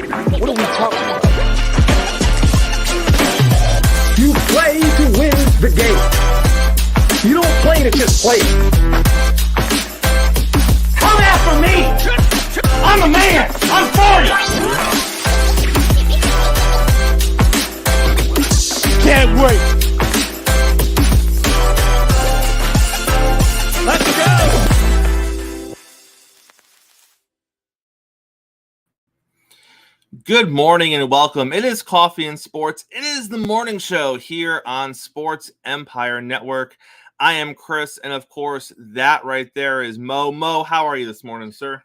What are we talking about? You play to win the game. You don't play to just play. Come after me! I'm a man! I'm 40! Can't wait! Let's go! Good morning and welcome. It is Coffee and Sports. It is the morning show here on Sports Empire Network. I am Chris, and of course, that right there is Mo. Mo, how are you this morning, sir?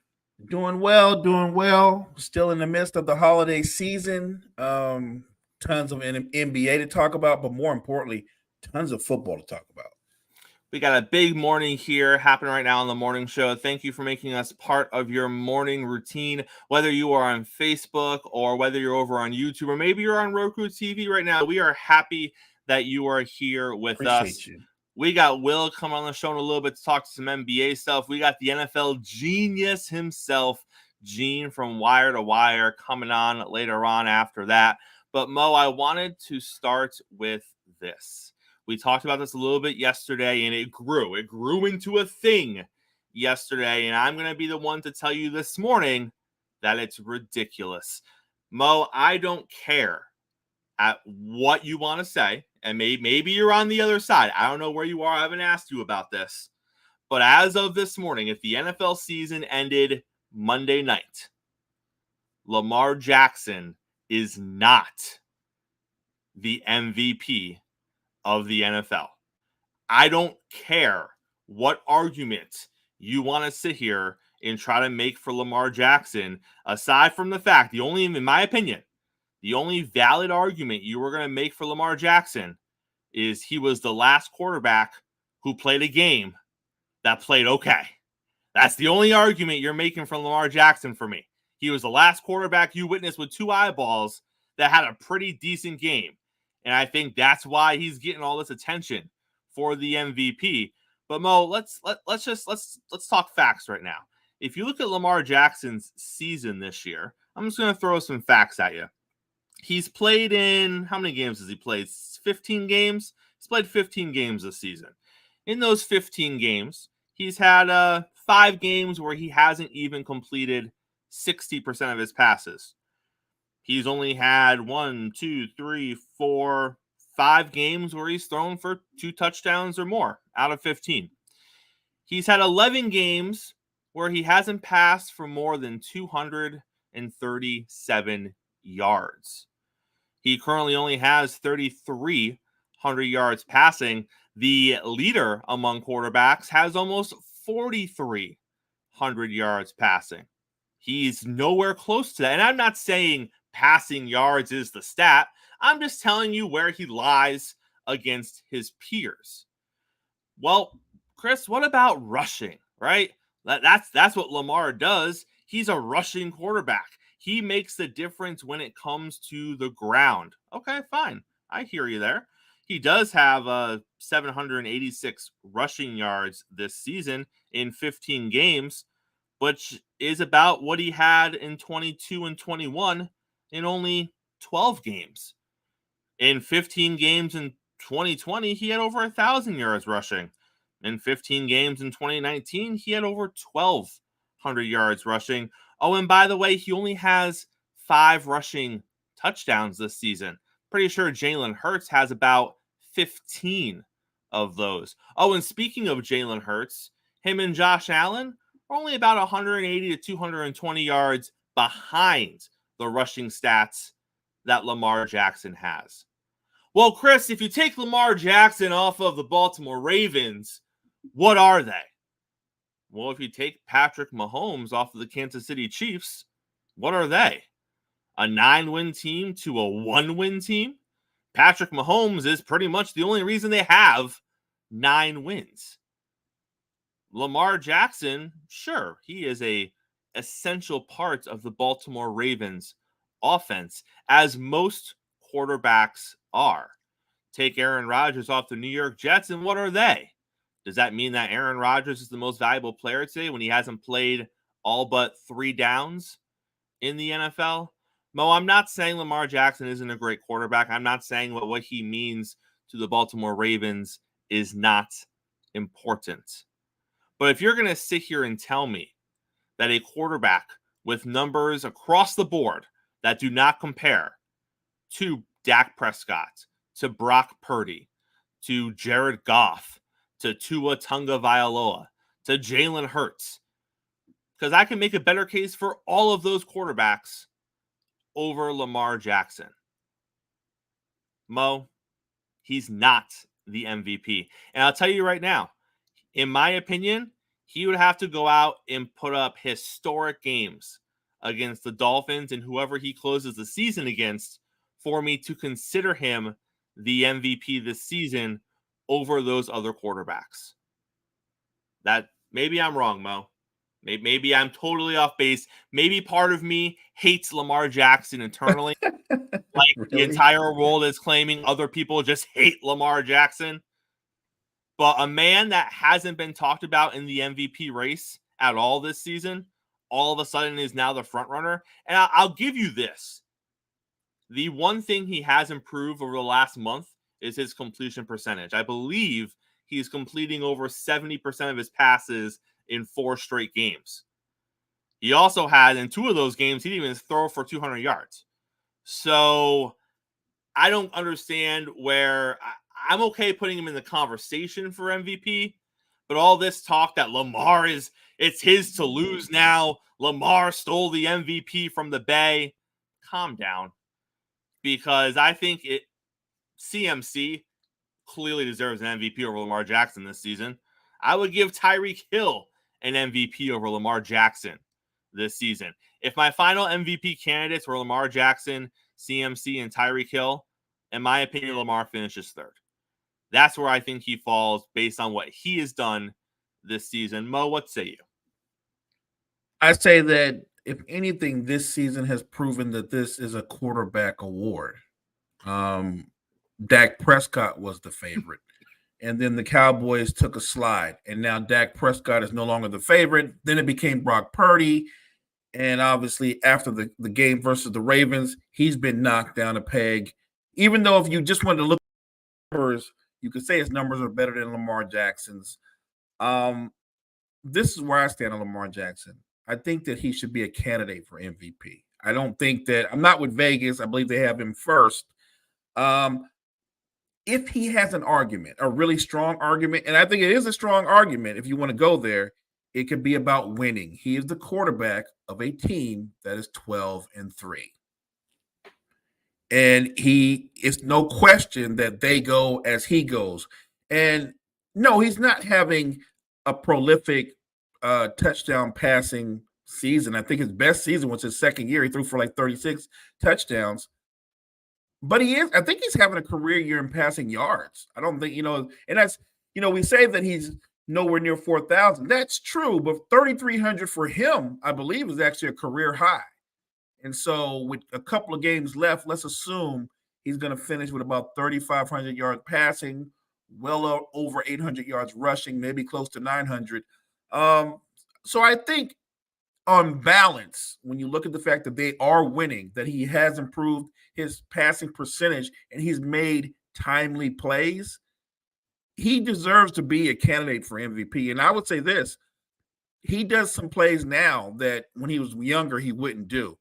Doing well. Still in the midst of the holiday season. Tons of NBA to talk about, but more importantly, tons of football to talk about. We got a big morning here happening right now on the morning show. Thank you for making us part of your morning routine, whether you are on Facebook or whether you're over on YouTube or maybe you're on Roku TV right now. We are happy that you are here with us. You. We got Will coming on the show in a little bit to talk some NBA stuff. We got the NFL genius himself, Gene from Wire to Wire, coming on later on after that. But Mo, I wanted to start with this. We talked about this a little bit yesterday, and it grew. It grew into a thing yesterday, and I'm going to be the one to tell you this morning that it's ridiculous. Mo, I don't care at what you want to say, and maybe you're on the other side. I don't know where you are. I haven't asked you about this. But as of this morning, if the NFL season ended Monday night, Lamar Jackson is not the MVP of the NFL. I don't care what argument you want to sit here and try to make for Lamar Jackson, aside from the fact, in my opinion, the only valid argument you were going to make for Lamar Jackson is he was the last quarterback who played a game that played okay. That's the only argument you're making for Lamar Jackson for me. He was the last quarterback you witnessed with two eyeballs that had a pretty decent game. And I think that's why he's getting all this attention for the MVP. But Mo, let's talk facts right now. If you look at Lamar Jackson's season this year, I'm just going to throw some facts at you. He's played in, how many games has he played? 15 games? He's played 15 games this season. In those 15 games, he's had 5 games where he hasn't even completed 60% of his passes. He's only had 5 games where he's thrown for 2 touchdowns or more out of 15. He's had 11 games where he hasn't passed for more than 237 yards. He currently only has 3,300 yards passing. The leader among quarterbacks has almost 4,300 yards passing. He's nowhere close to that. And I'm not saying passing yards is the stat. I'm just telling you where he lies against his peers. Well, Chris, what about rushing, right? That's what Lamar does. He's a rushing quarterback. He makes the difference when it comes to the ground. Okay, fine. I hear you there. He does have 786 rushing yards this season in 15 games, which is about what he had in 22 and 21 in only 12 games. In 15 games in 2020, he had over 1,000 yards rushing. In 15 games in 2019, he had over 1,200 yards rushing. Oh, and by the way, he only has 5 rushing touchdowns this season. Pretty sure Jalen Hurts has about 15 of those. Oh, and speaking of Jalen Hurts, him and Josh Allen are only about 180 to 220 yards behind the rushing stats that Lamar Jackson has. Well, Chris, if you take Lamar Jackson off of the Baltimore Ravens, what are they? Well, if you take Patrick Mahomes off of the Kansas City Chiefs, what are they? A 9-win team to a 1-win team? Patrick Mahomes is pretty much the only reason they have 9 wins. Lamar Jackson, sure, he is a essential part of the Baltimore Ravens offense, as most quarterbacks are. Take Aaron Rodgers off the New York Jets, and what are they? Does that mean that Aaron Rodgers is the most valuable player today when he hasn't played all but 3 downs in the NFL? Mo, I'm not saying Lamar Jackson isn't a great quarterback. I'm not saying what he means to the Baltimore Ravens is not important. But if you're going to sit here and tell me that a quarterback with numbers across the board that do not compare to Dak Prescott, to Brock Purdy, to Jared Goff, to Tua Tagovailoa, to Jalen Hurts, because I can make a better case for all of those quarterbacks over Lamar Jackson. Mo, he's not the MVP. And I'll tell you right now, in my opinion, he would have to go out and put up historic games against the Dolphins and whoever he closes the season against for me to consider him the MVP this season over those other quarterbacks. That maybe I'm wrong, Mo. Maybe I'm totally off base. Maybe part of me hates Lamar Jackson internally. Like Really? the entire world is claiming other people just hate Lamar Jackson. But a man that hasn't been talked about in the MVP race at all this season, all of a sudden is now the front runner. And I'll give you this. The one thing he has improved over the last month is his completion percentage. I believe he's completing over 70% of his passes in 4 straight games. He also had, in 2 of those games, he didn't even throw for 200 yards. So I don't understand where I'm okay putting him in the conversation for MVP, but all this talk that Lamar it's his to lose now. Lamar stole the MVP from the Bay. Calm down. Because I think CMC clearly deserves an MVP over Lamar Jackson this season. I would give Tyreek Hill an MVP over Lamar Jackson this season. If my final MVP candidates were Lamar Jackson, CMC, and Tyreek Hill, in my opinion, Lamar finishes third. That's where I think he falls based on what he has done this season. Mo, what say you? I say that if anything, this season has proven that this is a quarterback award. Dak Prescott was the favorite. And then the Cowboys took a slide. And now Dak Prescott is no longer the favorite. Then it became Brock Purdy. And obviously, after the game versus the Ravens, he's been knocked down a peg. Even though if you just wanted to look at numbers, you could say his numbers are better than Lamar Jackson's. This is where I stand on Lamar Jackson. I think that he should be a candidate for MVP. I don't think that – I'm not with Vegas. I believe they have him first. If he has an argument, a really strong argument, and I think it is a strong argument if you want to go there, it could be about winning. He is the quarterback of a team that is 12-3. And it's no question that they go as he goes. And no, he's not having a prolific touchdown passing season. I think his best season was his second year. He threw for like 36 touchdowns. But I think he's having a career year in passing yards. I don't think, and that's, we say that he's nowhere near 4,000. That's true, but 3,300 for him, I believe, is actually a career high. And so with a couple of games left, let's assume he's going to finish with about 3,500 yards passing, well over 800 yards rushing, maybe close to 900. So I think on balance, when you look at the fact that they are winning, that he has improved his passing percentage and he's made timely plays, he deserves to be a candidate for MVP. And I would say this, he does some plays now that when he was younger, he wouldn't do.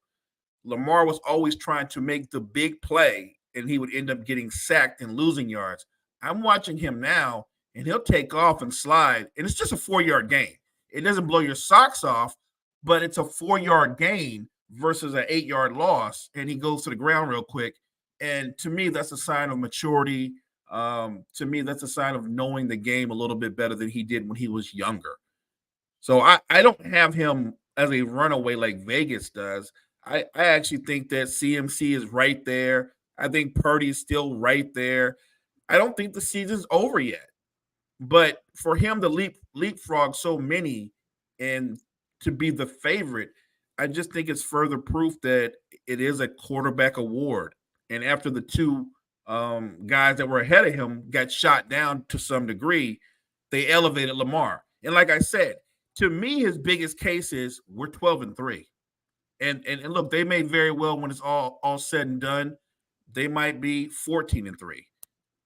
Lamar was always trying to make the big play, and he would end up getting sacked and losing yards. I'm watching him now, and he'll take off and slide, and it's just a 4-yard gain. It doesn't blow your socks off, but it's a 4-yard gain versus an 8-yard loss, and he goes to the ground real quick. And to me, that's a sign of maturity. To me, that's a sign of knowing the game a little bit better than he did when he was younger. So I don't have him as a runaway like Vegas does. I actually think that CMC is right there. I think Purdy is still right there. I don't think the season's over yet. But for him to leapfrog so many and to be the favorite, I just think it's further proof that it is a quarterback award. And after the 2 guys that were ahead of him got shot down to some degree, they elevated Lamar. And like I said, to me, his biggest case is we're 12-3. And look, they may very well, when it's all said and done, they might be 14-3.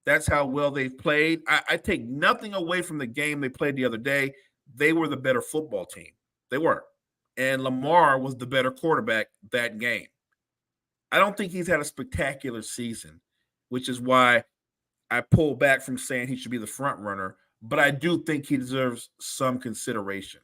That's how well they've played. I take nothing away from the game they played the other day. They were the better football team. They were. And Lamar was the better quarterback that game. I don't think he's had a spectacular season, which is why I pull back from saying he should be the front runner. But I do think he deserves some consideration.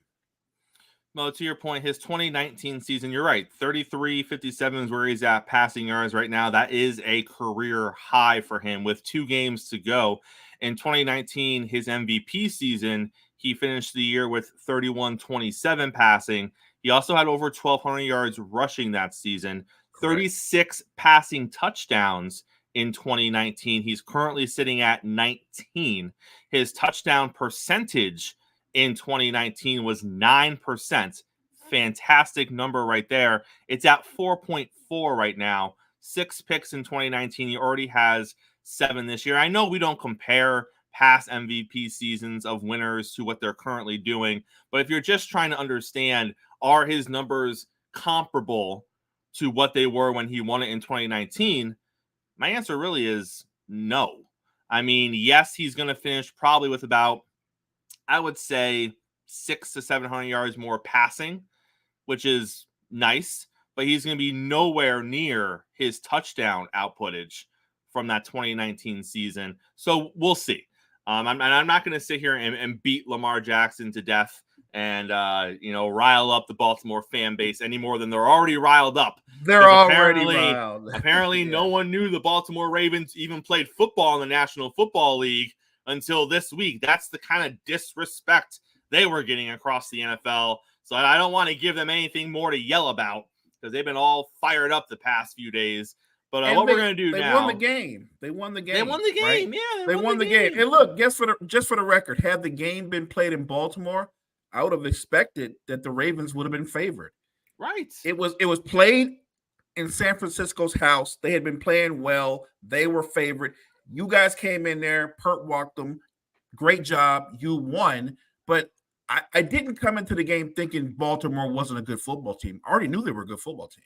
Well, to your point, his 2019 season, you're right. 33-57 is where he's at passing yards right now. That is a career high for him with 2 games to go. In 2019, his MVP season, he finished the year with 31-27 passing. He also had over 1,200 yards rushing that season, 36 passing touchdowns in 2019. He's currently sitting at 19. His touchdown percentage in 2019 was 9%. Fantastic number right there. It's at 4.4 right now. 6 picks in 2019. He already has 7 this year. I know we don't compare past MVP seasons of winners to what they're currently doing, but if you're just trying to understand, are his numbers comparable to what they were when he won it in 2019? My answer really is no. I mean, yes, he's going to finish probably with about, I would say, 600 to 700 yards more passing, which is nice, but he's going to be nowhere near his touchdown outputage from that 2019 season. So we'll see. I'm not going to sit here and beat Lamar Jackson to death and rile up the Baltimore fan base any more than they're already riled up. They're already riled. Apparently, no one knew the Baltimore Ravens even played football in the National Football League until this week. That's the kind of disrespect they were getting across the NFL. So I don't want to give them anything more to yell about because they've been all fired up the past few days. But what we're going to do now. They won the game. They won the game. Right? Yeah. They won the game. And look, just for the record, had the game been played in Baltimore, I would have expected that the Ravens would have been favored. Right. It was played in San Francisco's house. They had been playing well. They were favored. You guys came in there, Pert walked them. Great job. You won. But I didn't come into the game thinking Baltimore wasn't a good football team. I already knew they were a good football team.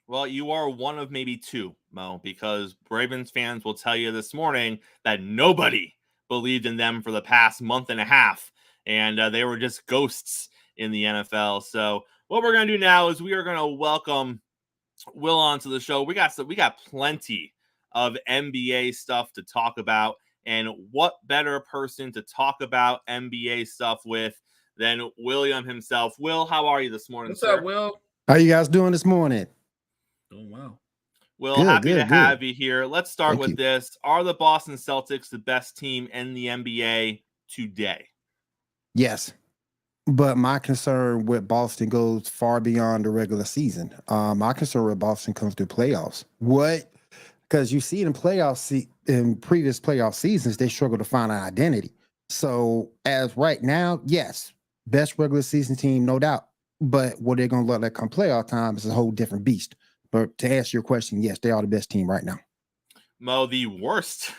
Well, you are one of maybe 2, Mo, because Ravens fans will tell you this morning that nobody believed in them for the past month and a half, and they were just ghosts in the NFL. So what we're going to do now is we are going to welcome Will onto the show. We got plenty of NBA stuff to talk about, and what better person to talk about NBA stuff with than William himself. Will, how are you this morning, What's sir? up, Will? How you guys doing this morning? Oh, wow. Will, happy to have you here. Let's start with this. Are the Boston Celtics the best team in the NBA today? Yes. But my concern with Boston goes far beyond the regular season. My concern with Boston comes to playoffs. Because you see in in previous playoff seasons, they struggle to find an identity. So as right now, yes, best regular season team, no doubt. But what they're going to look like come playoff time is a whole different beast. But to answer your question, yes, they are the best team right now. Mo, the worst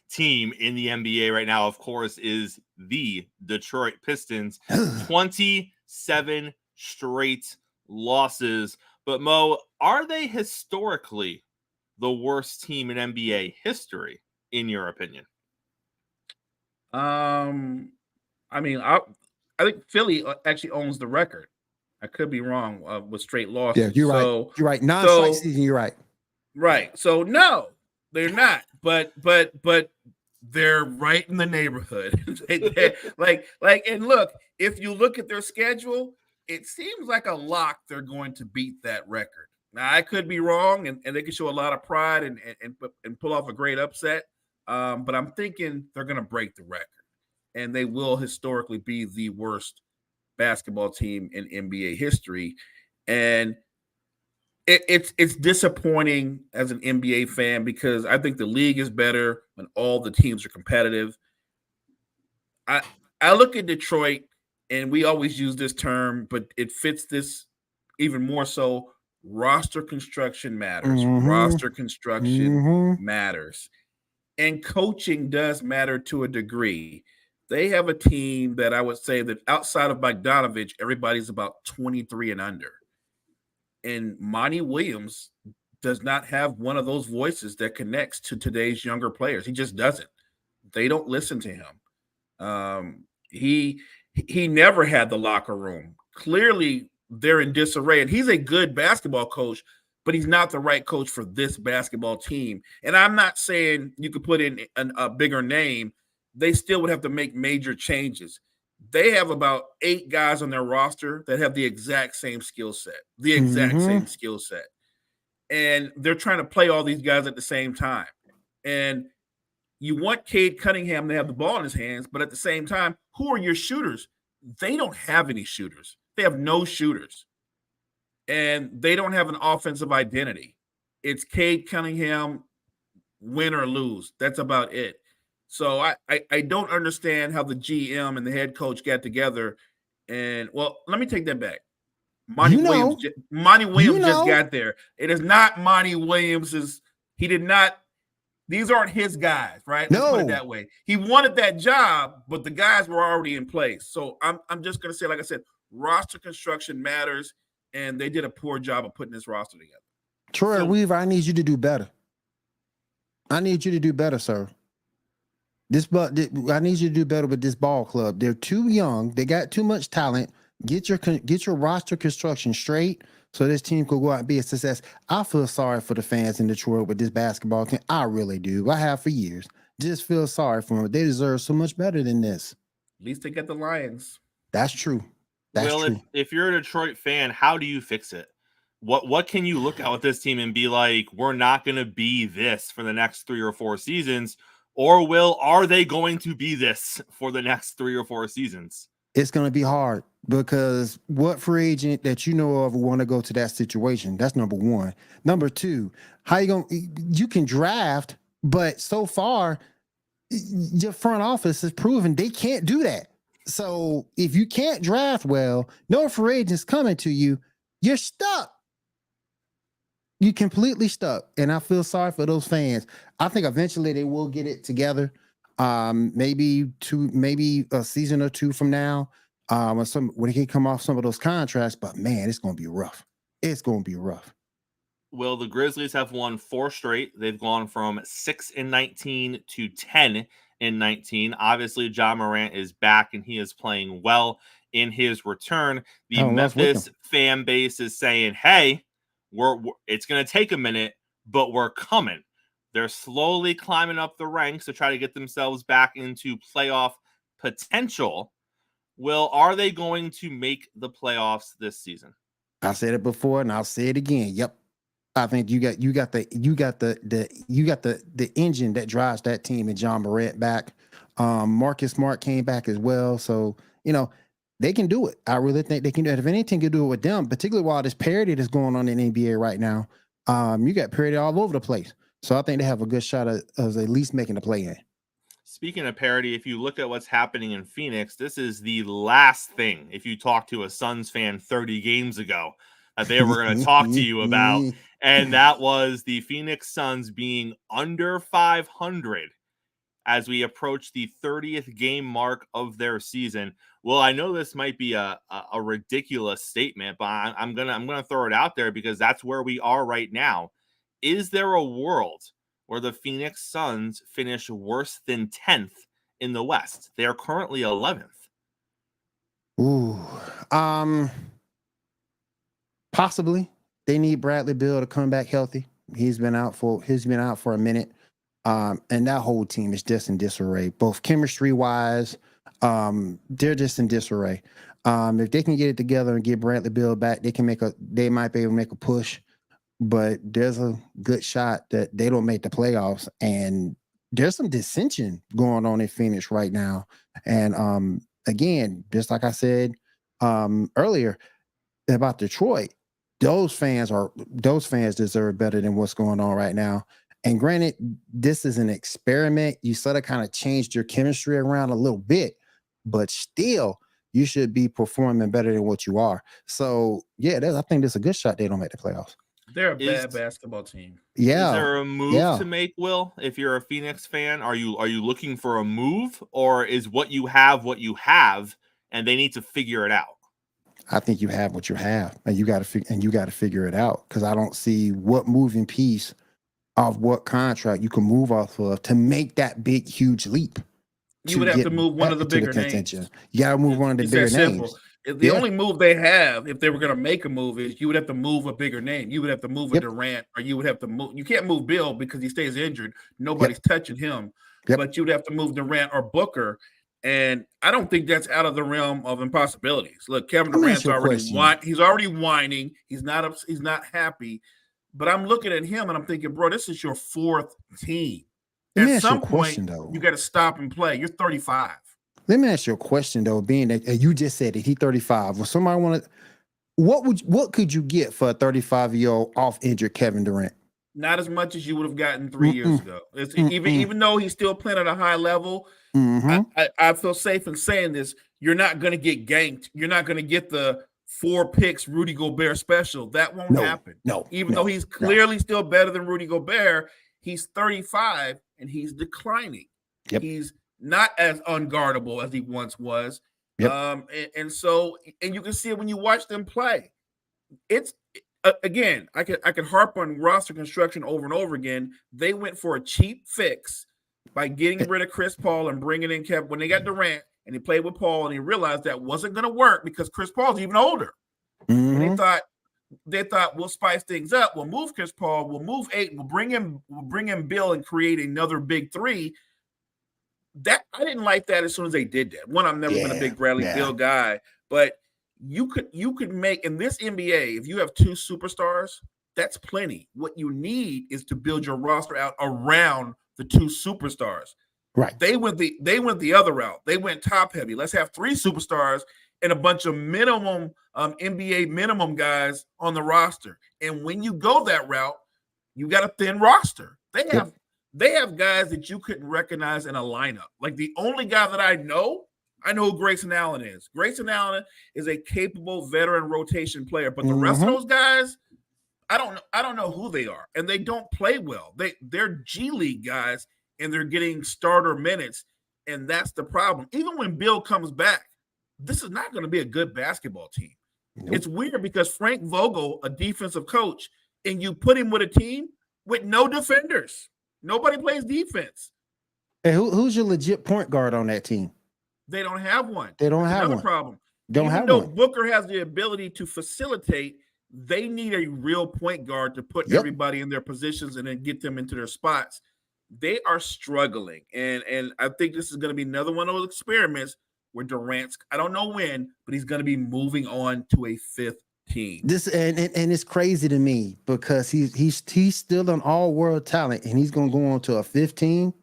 team in the NBA right now, of course, is the Detroit Pistons. 27 straight losses. But Mo, are they historically the worst team in NBA history, in your opinion? I mean, I think Philly actually owns the record. I could be wrong with straight losses. Yeah, you're right. You're right. Non-strike season, you're right. Right. So no, they're not. But they're right in the neighborhood. And look, if you look at their schedule, it seems like a lock they're going to beat that record. Now I could be wrong, and they can show a lot of pride and pull off a great upset. But I'm thinking they're going to break the record, and they will historically be the worst basketball team in NBA history. And it's disappointing as an NBA fan because I think the league is better when all the teams are competitive. I look at Detroit, and we always use this term, but it fits this even more so. Roster construction matters. Mm-hmm. Roster construction matters. And coaching does matter to a degree. They have a team that I would say that outside of Bogdanovich, everybody's about 23 and under. And Monty Williams does not have one of those voices that connects to today's younger players. He just doesn't. They don't listen to him. He never had the locker room. Clearly, they're in disarray, and he's a good basketball coach, but he's not the right coach for this basketball team. And I'm not saying you could put in a bigger name. They still would have to make major changes. They have about 8 guys on their roster that have the exact same skill set, And they're trying to play all these guys at the same time. And you want Cade Cunningham to have the ball in his hands, but at the same time, who are your shooters? They don't have any shooters. They have no shooters. And they don't have an offensive identity. It's Cade Cunningham, win or lose. That's about it. So I don't understand how the GM and the head coach got together. And, well, let me take that back. Monty Williams just got there. It is not Monty Williams's. He did not. These aren't his guys, right? Let's put it that way. He wanted that job, but the guys were already in place. So I'm just going to say, like I said, roster construction matters, and they did a poor job of putting this roster together. Troy Weaver, I need you to do better. I need you to do better, sir. I need you to do better with this ball club. They're too young. They got too much talent. Get your roster construction straight so this team could go out and be a success. I feel sorry for the fans in Detroit with this basketball team. I really do. I have for years. Just feel sorry for them. They deserve so much better than this. At least they get the Lions. That's true. If you're a Detroit fan, how do you fix it? What can you look at with this team and be like, we're not going to be this for the next 3 or 4 seasons? Or are they going to be this for the next 3 or 4 seasons? It's going to be hard because what free agent that you know of will want to go to that situation? That's number one. Number two, you can draft, but so far your front office has proven they can't do that. So if you can't draft well, no free agents coming to you, you're stuck. You're completely stuck. And I feel sorry for those fans. I think eventually they will get it together. Maybe a season or 2 from now. When they can come off some of those contracts, but man, it's gonna be rough. It's gonna be rough. Well, the Grizzlies have won 4 straight. They've gone from 6-19 to 10-19. Obviously, Ja Morant is back and he is playing well in his return. The Memphis fan base is saying, hey, it's going to take a minute, but we're coming. They're slowly climbing up the ranks to try to get themselves back into playoff potential. Will, are they going to make the playoffs this season? I said it before and I'll say it again. Yep. I think you got the engine that drives that team and Ja Morant back. Marcus Smart came back as well. So, they can do it. I really think they can do it. If anything can do it with them, particularly while this parity that's going on in the NBA right now, you got parity all over the place. So I think they have a good shot of at least making the play-in. Speaking of parity, if you look at what's happening in Phoenix, this is the last thing, if you talk to a Suns fan 30 games ago, that they were going to talk to you about. And that was the Phoenix Suns being under 500 as we approach the 30th game mark of their season. Well, I know this might be a ridiculous statement, but I'm gonna throw it out there because that's where we are right now. Is there a world where the Phoenix Suns finish worse than 10th in the West? They are currently 11th. Ooh, possibly. They need Bradley Beal to come back healthy. He's been out for a minute. And that whole team is just in disarray, both chemistry wise. They're just in disarray. If they can get it together and get Bradley Beal back, they might be able to make a push, but there's a good shot that they don't make the playoffs. And there's some dissension going on in Phoenix right now. And again, just like I said earlier about Detroit, those fans deserve better than what's going on right now. And granted, this is an experiment. You sort of kind of changed your chemistry around a little bit, but still, you should be performing better than what you are. So, yeah, I think there's a good shot they don't make the playoffs. They're a bad basketball team. Yeah. Is there a move to make, Will? If you're a Phoenix fan, are you looking for a move, or is what you have, and they need to figure it out? I think you have what you have, and you got to figure it out. Because I don't see what moving piece of what contract you can move off of to make that big, huge leap. You would have get to move one back of the into bigger contention. names. You got to move one of the It's bigger that simple. names. The Yeah. only move they have, if they were going to make a move, is you would have to move a bigger name. You would have to move a Yep. Durant, or you would have to move. You can't move Bill because he stays injured. Nobody's touching him. Yep. But you'd have to move Durant or Booker, and I don't think that's out of the realm of impossibilities. Look, Kevin Let me Durant's ask you a already question. he's already whining. He's not happy. But I'm looking at him and I'm thinking, bro, this is your fourth team. Let me At ask you some a point, question, though. you got to stop and play. You're 35. Let me ask you a question, though. Being that you just said that he 35, well, somebody want to, what could you get for a 35-year-old off injured Kevin Durant? Not as much as you would have gotten 3 years ago. It's, even though he's still playing at a high level, I feel safe in saying this. You're not going to get ganked. You're not going to get the 4 picks Rudy Gobert special. That won't happen. Even though he's clearly still better than Rudy Gobert, he's 35 and he's declining. Yep. He's not as unguardable as he once was. Yep. And so you can see it when you watch them play. It's again, I could harp on roster construction over and over again. They went for a cheap fix by getting rid of Chris Paul and bringing in Kevin. When they got Durant and he played with Paul, and he realized that wasn't going to work because Chris Paul's even older. And they thought we'll spice things up. We'll move Chris Paul. We'll move 8. We'll bring in Bill and create another big 3. That I didn't like that as soon as they did that. One, I've never been a big Bradley Beal guy, but you could make in this NBA, if you have 2 superstars, that's plenty. What you need is to build your roster out around the 2 superstars. Right. They went the other route. They went top heavy. Let's have 3 superstars and a bunch of minimum NBA minimum guys on the roster. And when you go that route, you got a thin roster. They have guys that you couldn't recognize in a lineup. Like the only guy that I know who Grayson Allen is. Grayson Allen is a capable veteran rotation player, but the rest of those guys, I don't know who they are, and they don't play well. They're G League guys, and they're getting starter minutes, and that's the problem. Even when Bill comes back, this is not going to be a good basketball team. Nope. It's weird because Frank Vogel, a defensive coach, and you put him with a team with no defenders. Nobody plays defense. Hey, who's your legit point guard on that team? They don't have one. They don't have another one. Problem. Don't Even have though one. Booker has the ability to facilitate, they need a real point guard to put everybody in their positions and then get them into their spots. They are struggling, and I think this is going to be another one of those experiments where Durant's, I don't know when, but he's going to be moving on to a 5th team. This and it's crazy to me because he's still an all-world talent, and he's going to go on to a 15.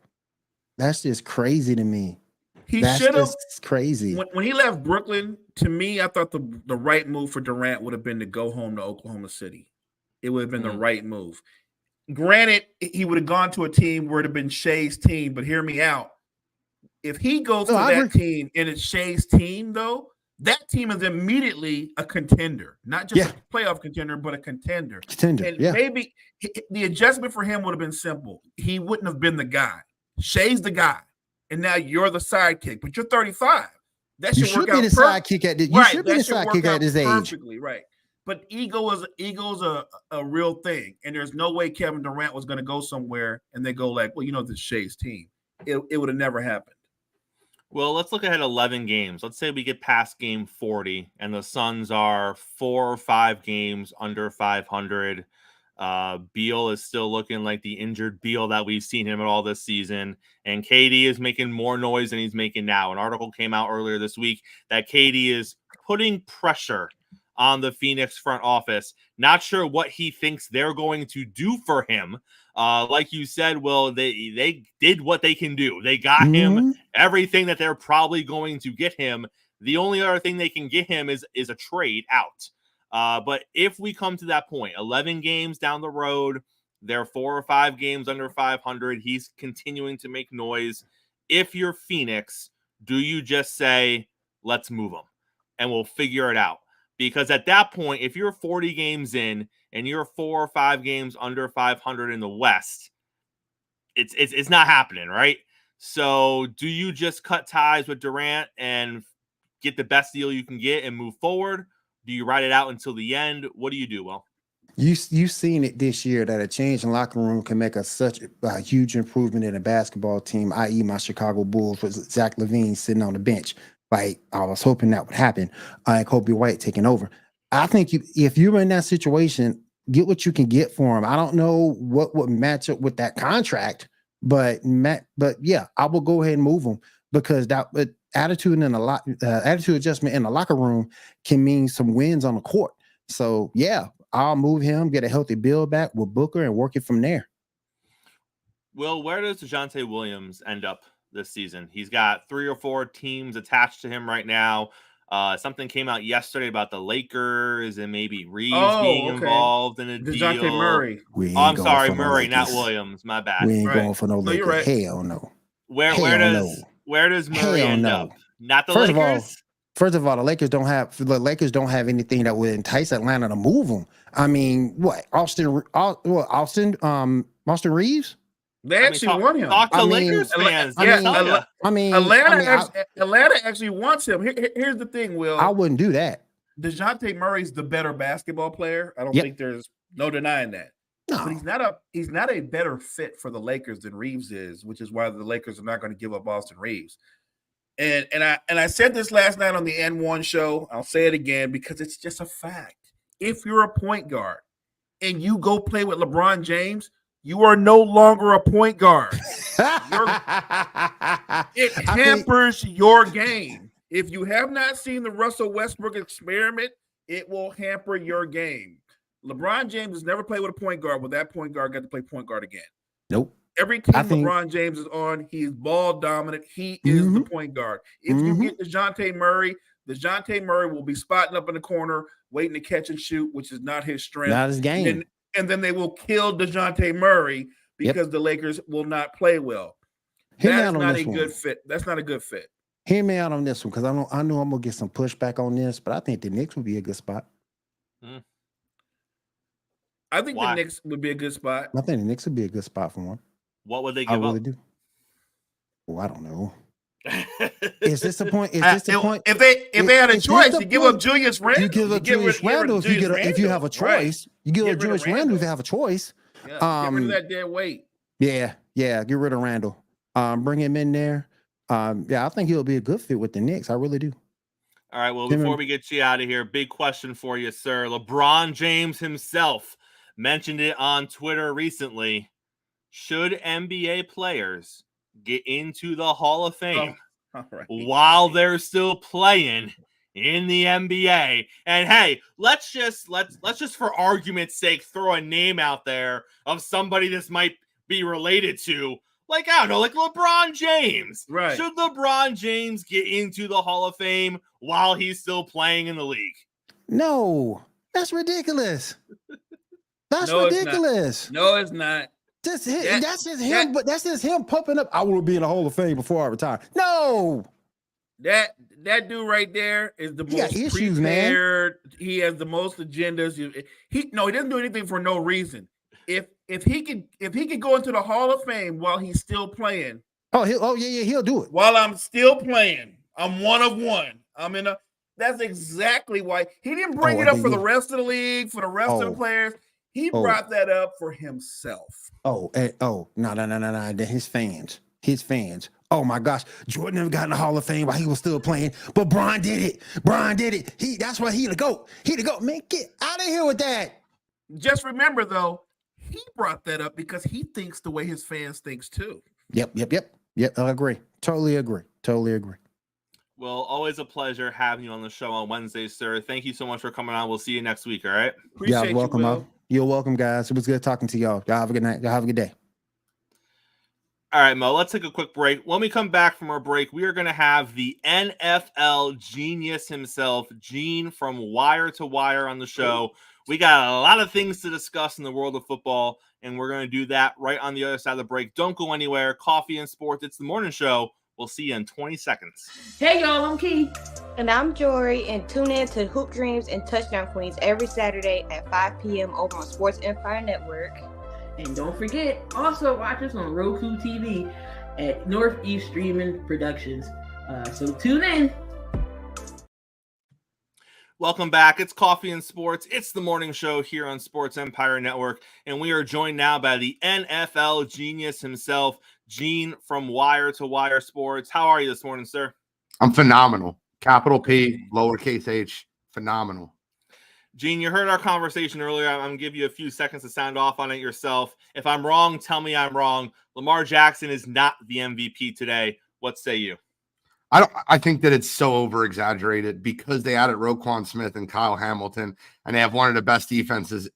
That's just crazy to me. He should have. Crazy. When he left Brooklyn, to me, I thought the right move for Durant would have been to go home to Oklahoma City. It would have been the right move. Granted, he would have gone to a team where it would have been Shea's team, but hear me out. If he goes to that team and it's Shea's team, though, that team is immediately a contender. Not just a playoff contender, but a contender. And maybe the adjustment for him would have been simple. He wouldn't have been the guy. Shea's the guy. And now you're the sidekick, but you're 35. That should work out. You should be the sidekick at this. You should be the sidekick at this age. Perfectly right. But ego is a real thing, and there's no way Kevin Durant was going to go somewhere and they go like, well, this is Shea's team. It would have never happened. Well, let's look ahead 11 games. Let's say we get past game 40, and the Suns are 4 or 5 games under 500. Beal is still looking like the injured Beal that we've seen him at all this season. And KD is making more noise than he's making now. An article came out earlier this week that KD is putting pressure on the Phoenix front office. Not sure what he thinks they're going to do for him. Like you said, Will, they did what they can do. They got him everything that they're probably going to get him. The only other thing they can get him is a trade out. But if we come to that point, 11 games down the road, they're 4 or 5 games under 500. He's continuing to make noise. If you're Phoenix, do you just say, let's move him and we'll figure it out? Because at that point, if you're 40 games in and you're 4 or 5 games under 500 in the West, it's not happening, right? So do you just cut ties with Durant and get the best deal you can get and move forward? Do you ride it out until the end? What do you do, Will? You've seen it this year that a change in locker room can make such a huge improvement in a basketball team, i.e. my Chicago Bulls with Zach LaVine sitting on the bench. Like, I was hoping that would happen. And Kobe White taking over. I think if you're in that situation, get what you can get for him. I don't know what would match up with that contract, but yeah, I will go ahead and move him, because that attitude adjustment in the locker room can mean some wins on the court. So yeah, I'll move him, get a healthy build back with Booker, and work it from there. Will, where does DeJounte Williams end up this season? He's got 3 or 4 teams attached to him right now. Something came out yesterday about the Lakers and maybe Reeves being involved in a DeJounte deal. Murray. I'm sorry, Murray, not Williams. My bad. We ain't going for no Lakers. Right. Hell no. Where does Murray end up? Not the Lakers? First of all, the Lakers don't have anything that would entice Atlanta to move them. I mean, what? Austin Reeves? They actually want him. Talk to Lakers fans. Atlanta actually wants him. Here's the thing, Will. I wouldn't do that. DeJounte Murray's the better basketball player. I don't think there's no denying that. No. But he's not a better fit for the Lakers than Reeves is, which is why the Lakers are not going to give up Austin Reeves. And I said this last night on the N1 show. I'll say it again because it's just a fact. If you're a point guard and you go play with LeBron James, you are no longer a point guard. It hampers your game. If you have not seen the Russell Westbrook experiment, it will hamper your game. LeBron James has never played with a point guard, but that point guard got to play point guard again. Nope. Every team LeBron James is on, he's ball dominant. He is the point guard. If you get DeJounte Murray will be spotting up in the corner, waiting to catch and shoot, which is not his strength. Not his game. And then they will kill DeJounte Murray because the Lakers will not play well. That's not a good fit. That's not a good fit. Hear me out on this one, because I know I'm going to get some pushback on this, but I think the Knicks would be a good spot. I think the Knicks would be a good spot. I think the Knicks would be a good spot for one. What would they give up? I really do. Well, I don't know. Is this the point? Is this the point? If they had a choice, you give up Julius Randle. You give up Julius Randle if you have a choice. You give up Julius Randle if you have a choice. Yeah, get rid of that dead weight. Yeah, get rid of Randle. Bring him in there. I think he'll be a good fit with the Knicks. I really do. All right, well, before we get you out of here, big question for you, sir. LeBron James himself mentioned it on Twitter recently. Should NBA players get into the Hall of Fame while they're still playing in the NBA? And hey, let's just for argument's sake throw a name out there of somebody this might be related to. Like, I don't know, like LeBron James. Right. Should LeBron James get into the Hall of Fame while he's still playing in the league? No, that's ridiculous. That's ridiculous. No, it's not. That's just him. But that's just him pumping up. I will be in the Hall of Fame before I retire. No, that dude right there is the most issues, prepared. Man. He has the most agendas. He doesn't do anything for no reason. If he could go into the Hall of Fame while he's still playing. He'll do it. While I'm still playing, I'm one of one. That's exactly why he didn't bring it up for the rest of the league, for the rest of the players. He brought that up for himself. No. His fans. Oh my gosh, Jordan never got in the Hall of Fame while he was still playing, but Bron did it. That's why he the GOAT. He the GOAT. Man, get out of here with that. Just remember though, he brought that up because he thinks the way his fans thinks too. Yep. I agree. Totally agree. Well, always a pleasure having you on the show on Wednesday, sir. Thank you so much for coming on. We'll see you next week. All right. Appreciate welcome. You, Will. You're welcome, guys. It was good talking to y'all. Y'all have a good night. Y'all have a good day. All right, Mo, let's take a quick break. When we come back from our break, we are going to have the NFL genius himself, Gene from Wire to Wire, on the show. We got a lot of things to discuss in the world of football, and we're going to do that right on the other side of the break. Don't go anywhere. Coffee and Sports. It's the morning show. We'll see you in 20 seconds. Hey, y'all, I'm Key. And I'm Jory, and tune in to Hoop Dreams and Touchdown Queens every Saturday at 5 p.m. over on Sports Empire Network. And don't forget, also watch us on Roku TV at Northeast Streaming Productions. So tune in. Welcome back. It's Coffee and Sports. It's the morning show here on Sports Empire Network, and we are joined now by the NFL genius himself, Gene from Wire to Wire Sports. How are you this morning, sir? I'm phenomenal. Capital P, lowercase h, phenomenal. Gene, you heard our conversation earlier. I'm going to give you a few seconds to sound off on it yourself. If I'm wrong, tell me I'm wrong. Lamar Jackson is not the MVP today. What say you? I think that it's so over-exaggerated because they added Roquan Smith and Kyle Hamilton, and they have one of the best defenses.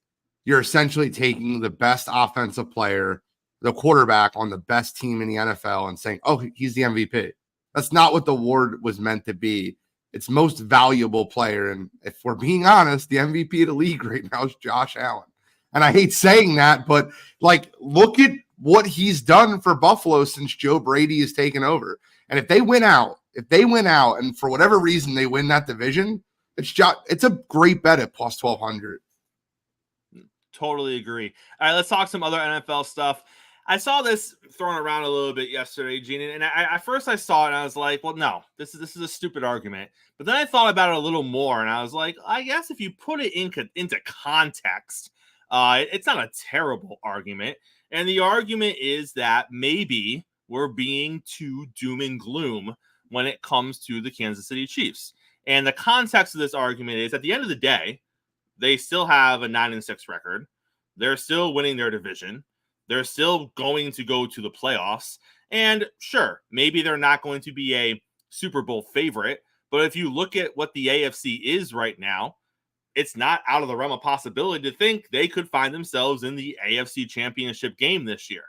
You're essentially taking the best offensive player, the quarterback on the best team in the NFL, and saying, oh, he's the MVP. That's not what the award was meant to be. It's most valuable player. And if we're being honest, the MVP of the league right now is Josh Allen. And I hate saying that, but like, look at what he's done for Buffalo since Joe Brady has taken over. And if they win out, and for whatever reason they win that division, it's a great bet at plus 1,200. Totally agree. All right, let's talk some other NFL stuff. I saw this thrown around a little bit yesterday, Gene, and at first I saw it and I was like, well, no, this is a stupid argument. But then I thought about it a little more, and I was like, I guess if you put it into context, it's not a terrible argument. And the argument is that maybe we're being too doom and gloom when it comes to the Kansas City Chiefs. And the context of this argument is, at the end of the day, they still have a 9-6 record. They're still winning their division. They're still going to go to the playoffs. And sure, maybe they're not going to be a Super Bowl favorite, but if you look at what the AFC is right now, it's not out of the realm of possibility to think they could find themselves in the AFC Championship game this year.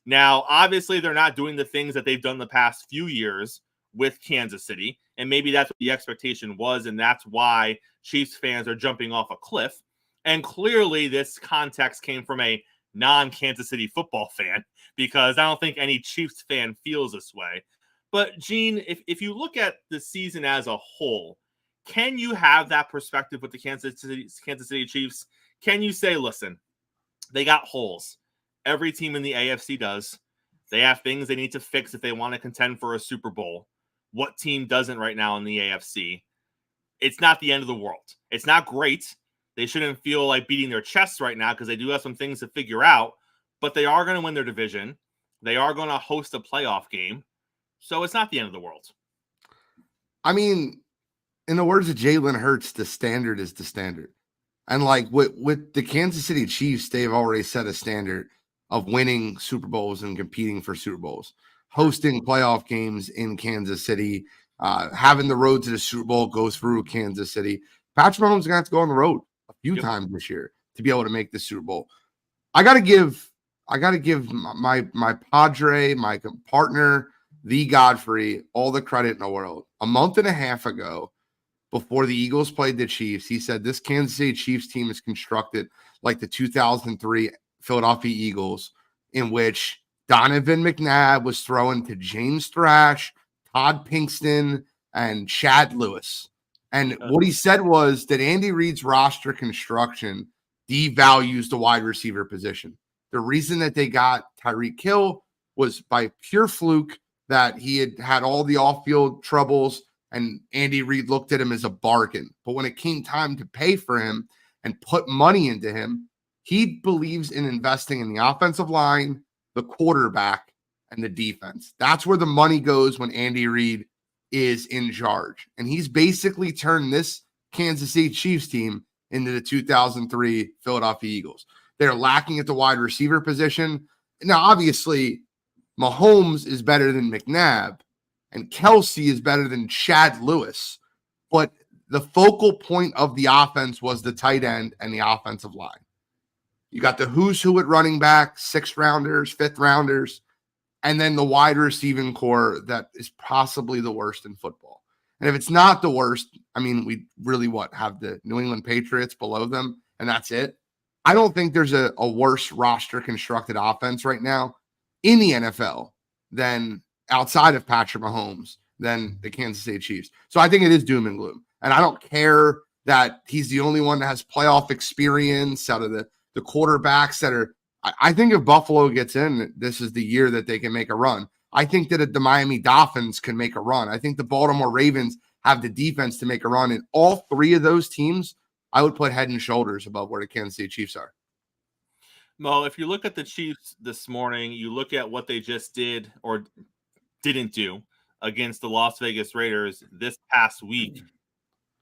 Now, obviously, they're not doing the things that they've done the past few years with Kansas City, and maybe that's what the expectation was, and that's why Chiefs fans are jumping off a cliff. And clearly, this context came from a non-Kansas City football fan, because I don't think any Chiefs fan feels this way. But, Gene, if you look at the season as a whole, can you have that perspective with the Kansas City Chiefs? Can you say, listen, they got holes. Every team in the AFC does. They have things they need to fix if they want to contend for a Super Bowl. What team doesn't right now in the AFC? It's not the end of the world. It's not great. They shouldn't feel like beating their chests right now because they do have some things to figure out, but they are going to win their division. They are going to host a playoff game. So it's not the end of the world. I mean, in the words of Jalen Hurts, the standard is the standard. And like with the Kansas City Chiefs, they've already set a standard of winning Super Bowls and competing for Super Bowls, hosting playoff games in Kansas City, having the road to the Super Bowl go through Kansas City. Patrick Mahomes is going to have to go on the road a few times this year to be able to make the Super Bowl. I got to give my Padre, my partner, the Godfrey, all the credit in the world. A month and a half ago, before the Eagles played the Chiefs, he said this Kansas City Chiefs team is constructed like the 2003 Philadelphia Eagles, in which Donovan McNabb was throwing to James Thrash, Todd Pinkston, and Chad Lewis. And what he said was that Andy Reid's roster construction devalues the wide receiver position. The reason that they got Tyreek Hill was by pure fluke, that he had all the off-field troubles, and Andy Reid looked at him as a bargain. But when it came time to pay for him and put money into him, he believes in investing in the offensive line, the quarterback, and the defense. That's where the money goes when Andy Reid is in charge. And he's basically turned this Kansas City Chiefs team into the 2003 Philadelphia Eagles. They're lacking at the wide receiver position. Now, obviously, Mahomes is better than McNabb, and Kelsey is better than Chad Lewis. But the focal point of the offense was the tight end and the offensive line. You got the who's who at running back, 6th rounders, 5th rounders, and then the wide receiving core that is possibly the worst in football. And if it's not the worst, I mean, we really have the New England Patriots below them, and that's it. I don't think there's a worse roster constructed offense right now in the NFL than outside of Patrick Mahomes than the Kansas City Chiefs. So I think it is doom and gloom. And I don't care that he's the only one that has playoff experience out of the quarterbacks that are. I think if Buffalo gets in, this is the year that they can make a run. I think that the Miami Dolphins can make a run. I think the Baltimore Ravens have the defense to make a run. And all three of those teams, I would put head and shoulders above where the Kansas City Chiefs are. Mo, if you look at the Chiefs this morning, you look at what they just did or didn't do against the Las Vegas Raiders this past week.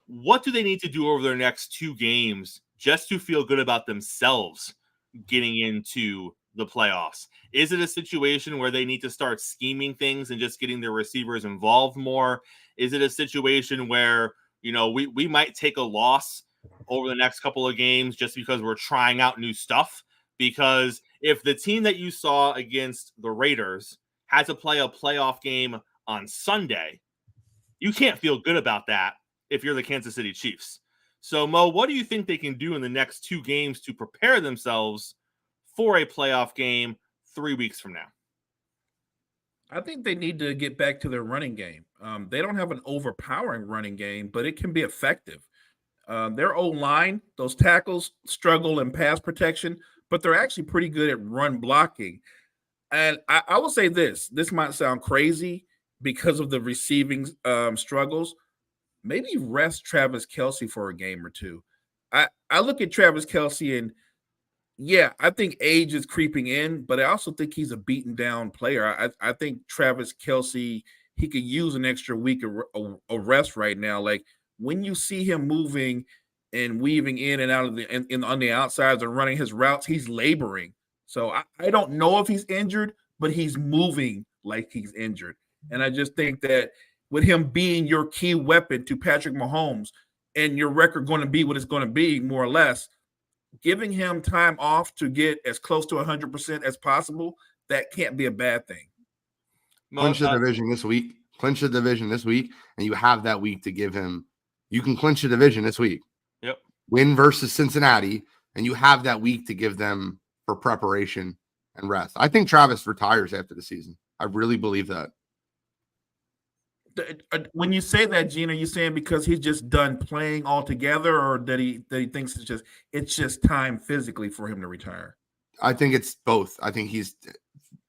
What do they need to do over their next 2 games just to feel good about themselves getting into the playoffs? Is it a situation where they need to start scheming things and just getting their receivers involved more? Is it a situation where, we might take a loss over the next couple of games just because we're trying out new stuff? Because if the team that you saw against the Raiders had to play a playoff game on Sunday, you can't feel good about that if you're the Kansas City Chiefs. So, Mo, what do you think they can do in the next 2 games to prepare themselves for a playoff game 3 weeks from now? I think they need to get back to their running game. They don't have an overpowering running game, but it can be effective. Their O-line, those tackles struggle in pass protection, but they're actually pretty good at run blocking. And I will say this might sound crazy because of the receiving struggles. Maybe rest Travis Kelce for a game or 2. I look at Travis Kelce and, yeah, I think age is creeping in, but I also think he's a beaten down player. I think Travis Kelce, he could use an extra week of rest right now. Like when you see him moving and weaving in and out of on the outsides and running his routes, he's laboring. So I don't know if he's injured, but he's moving like he's injured. And I just think that with him being your key weapon to Patrick Mahomes and your record going to be what it's going to be, more or less, giving him time off to get as close to 100% as possible, that can't be a bad thing. Clinch the division this week. Clinch the division this week, and you have that week to give him. You can clinch the division this week. Yep. Win versus Cincinnati, and you have that week to give them for preparation and rest. I think Travis retires after the season. I really believe that. When you say that, Gene, are you saying because he's just done playing altogether, or that he thinks it's just time physically for him to retire? I think it's both. I think he's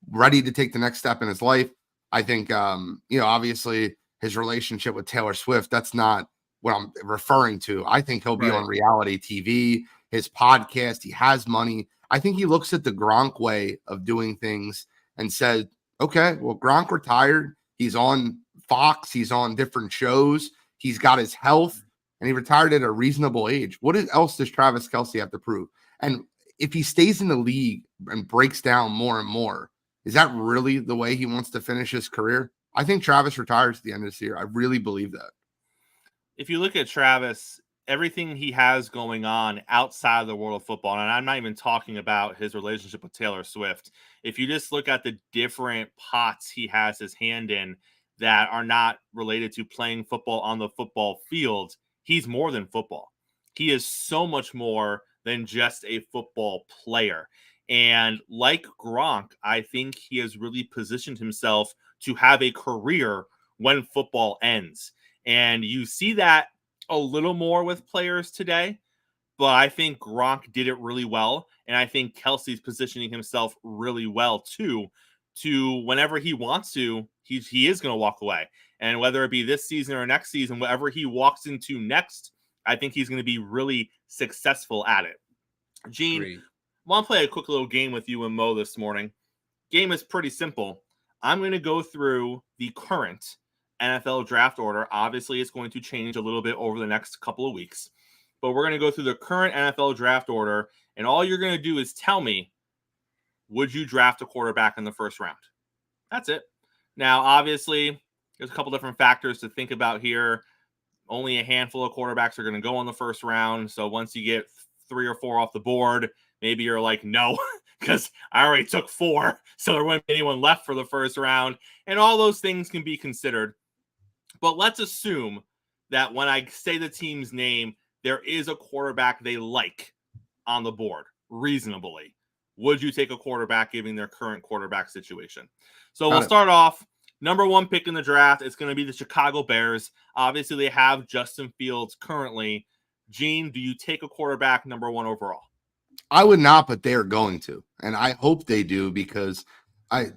ready to take the next step in his life. I think, obviously his relationship with Taylor Swift, that's not what I'm referring to. I think he'll be on reality TV, his podcast. He has money. I think he looks at the Gronk way of doing things and said, okay, well, Gronk retired. He's on Fox. He's on different shows. He's got his health, and he retired at a reasonable age. What else does Travis Kelce have to prove? And if he stays in the league and breaks down more and more, is that really the way he wants to finish his career? I think Travis retires at the end of this year. I really believe that. If you look at Travis, everything he has going on outside of the world of football, and I'm not even talking about his relationship with Taylor Swift. If you just look at the different pots he has his hand in that are not related to playing football on the football field, he's more than football. He is so much more than just a football player. And like Gronk, I think he has really positioned himself to have a career when football ends. And you see that a little more with players today, but I think Gronk did it really well. And I think Kelce's positioning himself really well too, to whenever he wants to, he is going to walk away. And whether it be this season or next season, whatever he walks into next, I think he's going to be really successful at it. Gene, I want to play a quick little game with you and Mo this morning. Game is pretty simple. I'm going to go through the current NFL draft order. Obviously, it's going to change a little bit over the next couple of weeks, but we're going to go through the current NFL draft order, and all you're going to do is tell me, would you draft a quarterback in the first round? That's it. Now, obviously, there's a couple different factors to think about here. Only a handful of quarterbacks are going to go in the first round, so once you get 3 or 4 off the board, maybe you're like, no, because I already took 4, so there wouldn't be anyone left for the first round, and all those things can be considered. But let's assume that when I say the team's name, there is a quarterback they like on the board, reasonably. Would you take a quarterback given their current quarterback situation? So we'll start off. Number 1 pick in the draft, it's going to be the Chicago Bears. Obviously, they have Justin Fields currently. Gene, do you take a quarterback number 1 overall? I would not, but they're going to. And I hope they do, because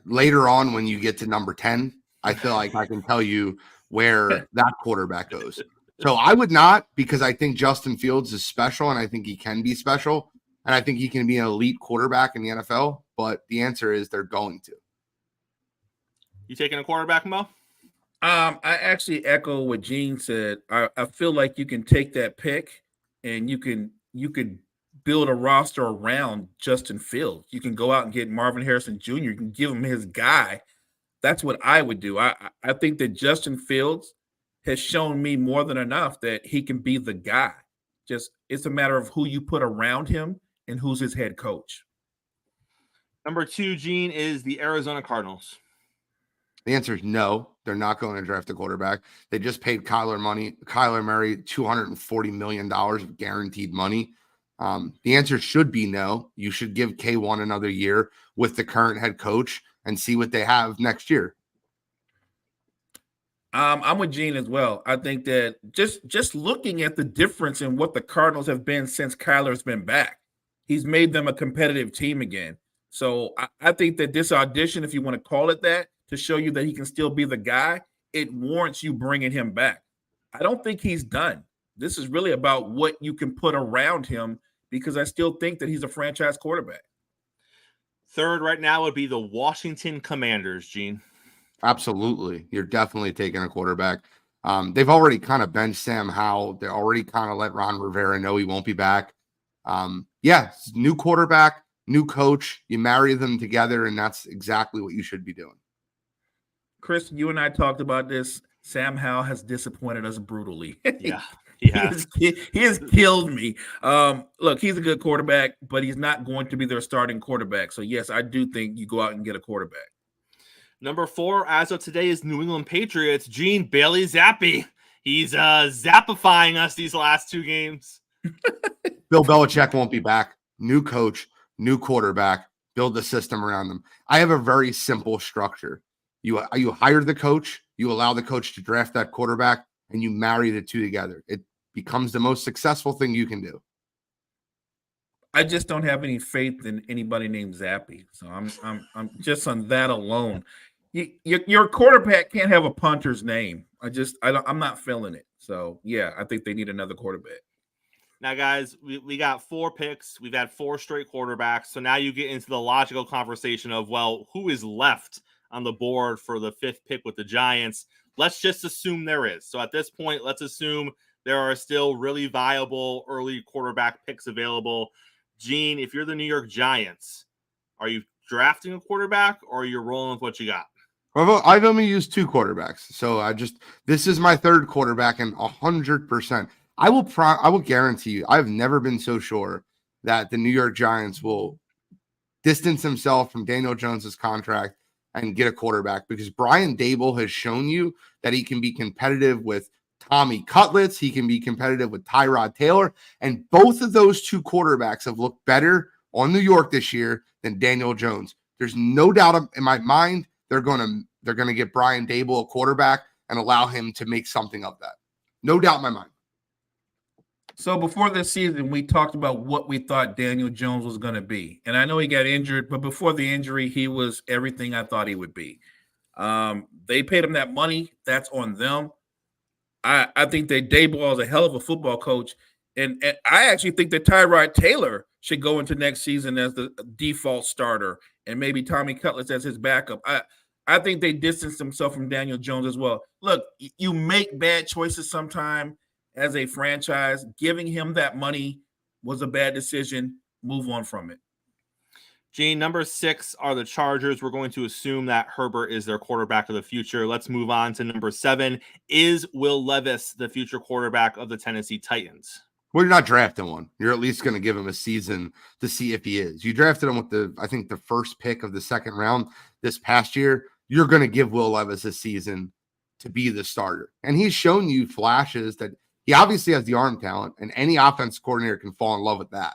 later on when you get to number 10, I feel like I can tell you where that quarterback goes. So I would not, because I think Justin Fields is special and I think he can be special. And I think he can be an elite quarterback in the NFL. But the answer is they're going to. You taking a quarterback, Mo? I actually echo what Gene said. I feel like you can take that pick and you could build a roster around Justin Fields. You can go out and get Marvin Harrison Jr. You can give him his guy. That's what I would do. I think that Justin Fields has shown me more than enough that he can be the guy. Just it's a matter of who you put around him and who's his head coach. Number 2, Gene, is the Arizona Cardinals. The answer is no. They're not going to draft a quarterback. They just paid Kyler Murray $240 million of guaranteed money. The answer should be no. You should give K1 another year with the current head coach and see what they have next year. I'm with Gene as well. I think that just looking at the difference in what the Cardinals have been since Kyler's been back, he's made them a competitive team again. So I think that this audition, if you want to call it that, to show you that he can still be the guy, it warrants you bringing him back. I don't think he's done. This is really about what you can put around him, because I still think that he's a franchise quarterback. Third right now would be the Washington Commanders, Gene. Absolutely. You're definitely taking a quarterback. They've already kind of benched Sam Howell. They already kind of let Ron Rivera know he won't be back. New quarterback, new coach. You marry them together, and that's exactly what you should be doing. Chris, you and I talked about this. Sam Howell has disappointed us brutally. Yeah, he has. He has killed me. Look, he's a good quarterback, but he's not going to be their starting quarterback. So, yes, I do think you go out and get a quarterback. Number 4, as of today, is New England Patriots. Gene, Bailey Zappi. He's zappifying us these last 2 games. Bill Belichick won't be back. New coach, new quarterback. Build the system around them. I have a very simple structure. You hire the coach, you allow the coach to draft that quarterback, and you marry the two together. It becomes the most successful thing you can do. I just don't have any faith in anybody named Zappi. So I'm just on that alone. Your quarterback can't have a punter's name. I'm not feeling it. So yeah, I think they need another quarterback. Now, guys, we got 4 picks. We've had 4 straight quarterbacks. So now you get into the logical conversation of, well, who is left on the board for the 5th pick with the Giants? Let's just assume there is. So at this point, let's assume there are still really viable early quarterback picks available. Gene, if you're the New York Giants, are you drafting a quarterback or are you rolling with what you got? Well, I've only used 2 quarterbacks. So this is my 3rd quarterback, and 100%. I will guarantee you, I've never been so sure that the New York Giants will distance themselves from Daniel Jones's contract and get a quarterback, because Brian Daboll has shown you that he can be competitive with Tommy Cutlets. He can be competitive with Tyrod Taylor. And both of those 2 quarterbacks have looked better on New York this year than Daniel Jones. There's no doubt in my mind they're going to get Brian Daboll a quarterback and allow him to make something of that. No doubt in my mind. So before this season, we talked about what we thought Daniel Jones was going to be. And I know he got injured, but before the injury, he was everything I thought he would be. They paid him that money. That's on them. I think that Daboll is a hell of a football coach. And I actually think that Tyrod Taylor should go into next season as the default starter, and maybe Tommy Cutlets as his backup. I think they distanced themselves from Daniel Jones as well. Look, you make bad choices sometime. As a franchise, giving him that money was a bad decision. Move on from it. Gene, number 6 are the Chargers. We're going to assume that Herbert is their quarterback of the future. Let's move on to number 7. Is Will Levis the future quarterback of the Tennessee Titans? Well, you're not drafting one. You're at least going to give him a season to see if he is. You drafted him with the 1st pick of the 2nd round this past year. You're going to give Will Levis a season to be the starter. And he's shown you flashes that he obviously has the arm talent, and any offense coordinator can fall in love with that.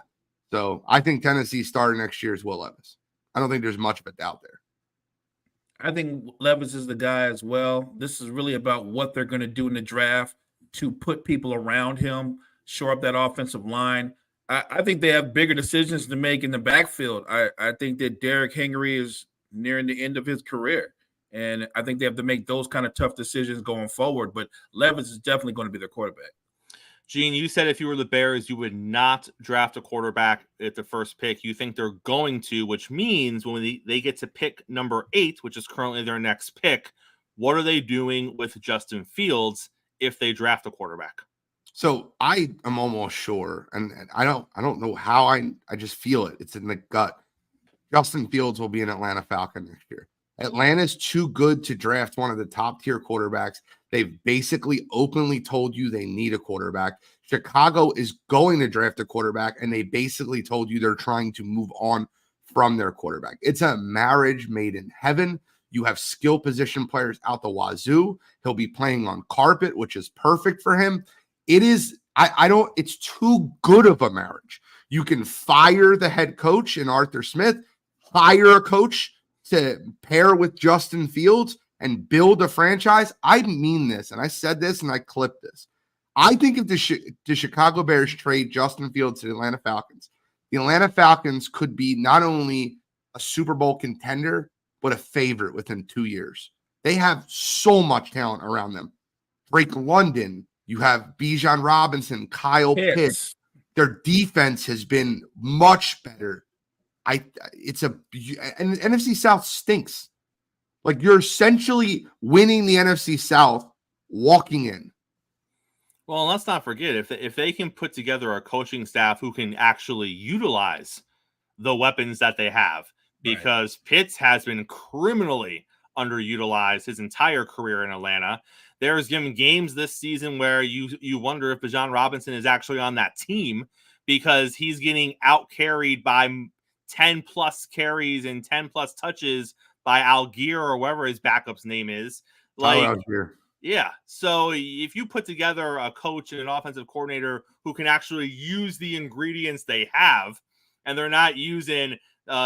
So I think Tennessee's starter next year is Will Levis. I don't think there's much of a doubt there. I think Levis is the guy as well. This is really about what they're going to do in the draft to put people around him, shore up that offensive line. I think they have bigger decisions to make in the backfield. I think that Derrick Henry is nearing the end of his career. And I think they have to make those kind of tough decisions going forward. But Levis is definitely going to be their quarterback. Gene, you said if you were the Bears, you would not draft a quarterback at the first pick. You think they're going to, which means when they get to pick number 8, which is currently their next pick, what are they doing with Justin Fields if they draft a quarterback? So I am almost sure, and I don't know how, I just feel it. It's in the gut. Justin Fields will be an Atlanta Falcon next year. Atlanta's too good to draft one of the top tier quarterbacks. They've basically openly told you they need a quarterback. Chicago is going to draft a quarterback, and they basically told you they're trying to move on from their quarterback. It's a marriage made in heaven. You have skill position players out the wazoo. He'll be playing on carpet, which is perfect for him. It is, it's too good of a marriage. You can fire the head coach in Arthur Smith, hire a coach to pair with Justin Fields and build a franchise. I mean this, and I said this and I clipped this. I think if the Chicago Bears trade Justin Fields to the Atlanta Falcons, the Atlanta Falcons could be not only a Super Bowl contender, but a favorite within 2 years. They have so much talent around them. Drake London, you have Bijan Robinson, Kyle Pitts. Their defense has been much better. And NFC South stinks. Like, you're essentially winning the NFC South walking in. Well, let's not forget, if they can put together a coaching staff who can actually utilize the weapons that they have, because Pitts has been criminally underutilized his entire career in Atlanta. There's been games this season where you wonder if Bijan Robinson is actually on that team, because he's getting out-carried by 10-plus carries and 10-plus touches by Algier or whatever his backup's name is. Yeah. So if you put together a coach and an offensive coordinator who can actually use the ingredients they have, and they're not using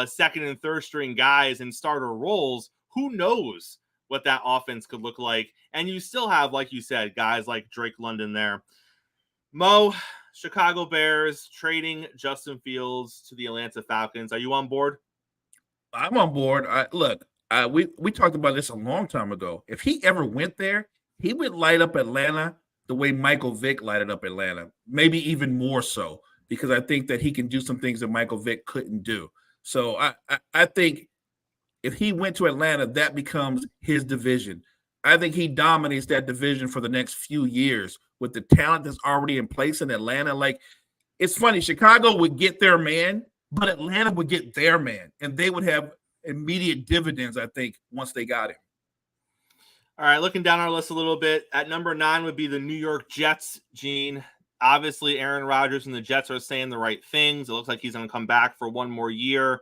second and third string guys in starter roles, who knows what that offense could look like. And you still have, like you said, guys like Drake London there. Mo, Chicago Bears trading Justin Fields to the Atlanta Falcons. Are you on board? I'm on board. We talked about this a long time ago. If he ever went there, he would light up Atlanta the way Michael Vick lighted up Atlanta, maybe even more so, because I think that he can do some things that Michael Vick couldn't do. So I think if he went to Atlanta, that becomes his division. I think he dominates that division for the next few years with the talent that's already in place in Atlanta. Like, it's funny, Chicago would get their man, but Atlanta would get their man, and they would have immediate dividends, I think, once they got him. All right, looking down our list a little bit, at number 9 would be the New York Jets, Gene. Obviously, Aaron Rodgers and the Jets are saying the right things. It looks like he's going to come back for one more year.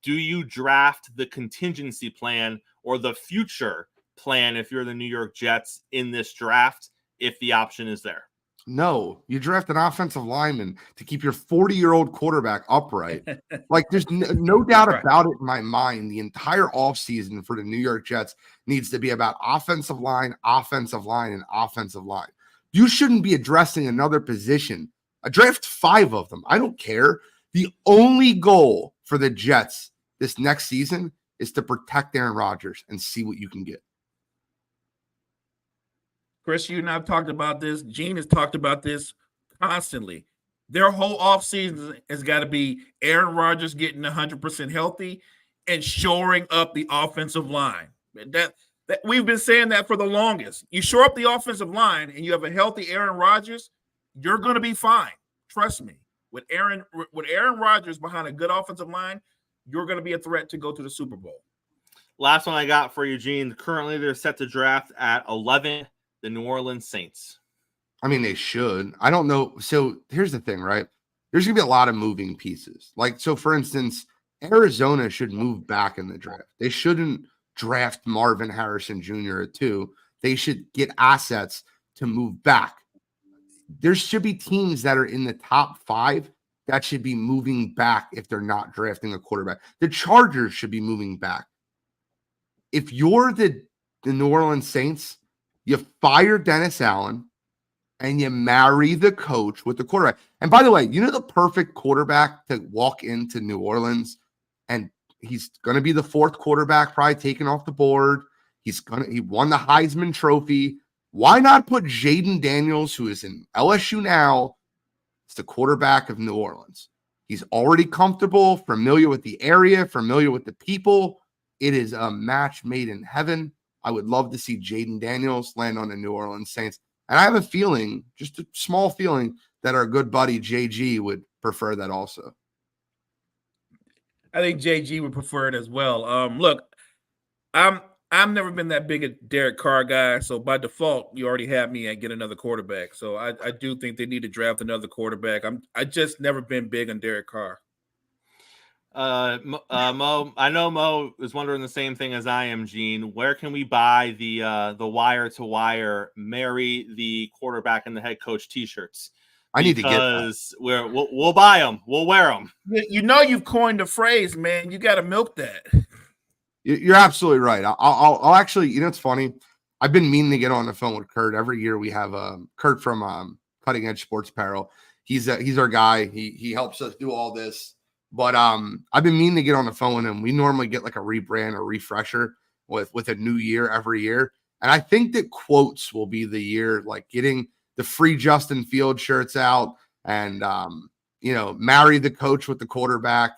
Do you draft the contingency plan or the future plan if you're the New York Jets in this draft, if the option is there? No, you draft an offensive lineman to keep your 40-year-old quarterback upright. Like, there's no doubt about it in my mind. The entire offseason for the New York Jets needs to be about offensive line, and offensive line. You shouldn't be addressing another position. I draft 5 of them. I don't care. The only goal for the Jets this next season is to protect Aaron Rodgers and see what you can get. Chris, you and I have talked about this. Gene has talked about this constantly. Their whole offseason has got to be Aaron Rodgers getting 100% healthy and shoring up the offensive line. That we've been saying that for the longest. You shore up the offensive line and you have a healthy Aaron Rodgers, you're going to be fine. Trust me. With Aaron Rodgers behind a good offensive line, you're going to be a threat to go to the Super Bowl. Last one I got for you, Gene. Currently, they're set to draft at 11, the New Orleans Saints. I mean, they should. I don't know. So here's the thing, right? There's going to be a lot of moving pieces. Like, so for instance, Arizona should move back in the draft. They shouldn't draft Marvin Harrison Jr. at 2. They should get assets to move back. There should be teams that are in the top 5 that should be moving back if they're not drafting a quarterback. The Chargers should be moving back. If you're the New Orleans Saints, you fire Dennis Allen and you marry the coach with the quarterback. And by the way, you know the perfect quarterback to walk into New Orleans, and he's going to be the 4th quarterback probably taken off the board. He won the Heisman Trophy. Why not put Jaden Daniels, who is in LSU now, as the quarterback of New Orleans? He's already comfortable, familiar with the area, familiar with the people. It is a match made in heaven. I would love to see Jaden Daniels land on the New Orleans Saints. And I have a feeling, just a small feeling, that our good buddy JG would prefer that also. I think JG would prefer it as well. Look, I've never been that big a Derek Carr guy, so by default, you already have me at get another quarterback. So I do think they need to draft another quarterback. I just never been big on Derek Carr. Mo, I know Mo is wondering the same thing as I am, Gene. Where can we buy the wire to wire marry the quarterback and the head coach t-shirts? I need to get that. Because we'll buy them. We'll wear them. You know you've coined the phrase, man. You got to milk that. You're absolutely right. I'll actually, it's funny. I've been meaning to get on the phone with Kurt. Every year we have Kurt from Cutting Edge Sports Apparel. He's our guy. He helps us do all this. But I've been meaning to get on the phone with him. We normally get like a rebrand or refresher with a new year every year. And I think that quotes will be the year, like getting the free Justin Fields shirts out and, marry the coach with the quarterback.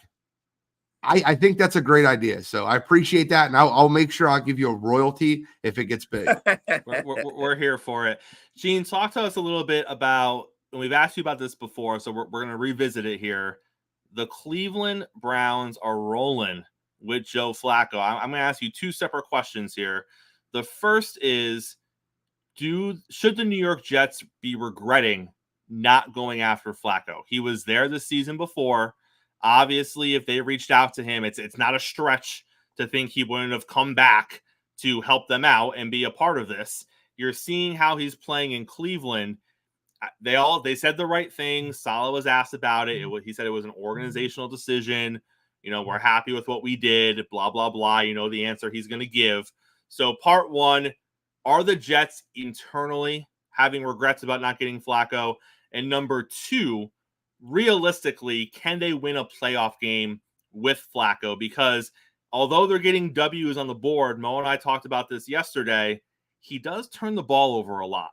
I think that's a great idea. So I appreciate that. And I'll make sure I'll give you a royalty if it gets big. we're here for it. Gene, talk to us a little bit about, and we've asked you about this before, so we're going to revisit it here. The Cleveland Browns are rolling with Joe Flacco. I'm going to ask you two separate questions here. The first is, should the New York Jets be regretting not going after Flacco? He was there the season before. Obviously, if they reached out to him, it's not a stretch to think he wouldn't have come back to help them out and be a part of this. You're seeing how he's playing in Cleveland. They said the right thing. Saleh was asked about it. He said it was an organizational decision. We're happy with what we did, blah, blah, blah. The answer he's going to give. So part one, are the Jets internally having regrets about not getting Flacco? And number two, realistically, can they win a playoff game with Flacco? Because although they're getting W's on the board, Mo and I talked about this yesterday, he does turn the ball over a lot.